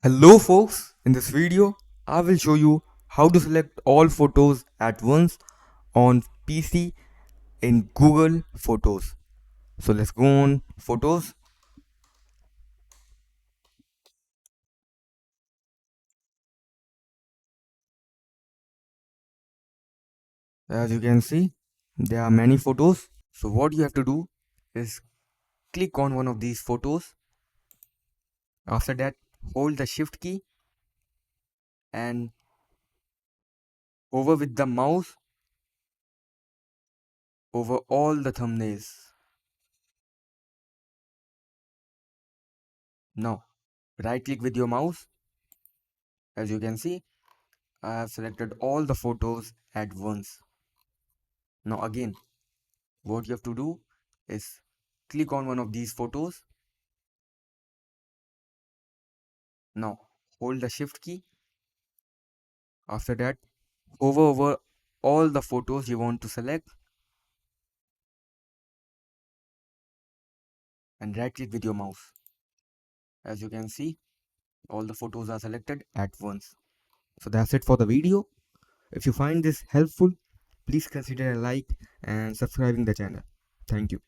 Hello folks, in this video I will show you how to select all photos at once on PC in Google Photos. So let's go on Photos. As you can see, there are many photos. So what you have to do is click on one of these photos. After that, hold the shift key and hover with the mouse over all the thumbnails. Now right click with your mouse. As you can see, I have selected all the photos at once. Now again, what you have to do is click on one of these photos. Now hold the shift key. After that, hover over all the photos you want to select and right click with your mouse. As you can see, all the photos are selected at once. So that's it for the video. If you find this helpful, please consider a like and subscribing the channel. Thank you.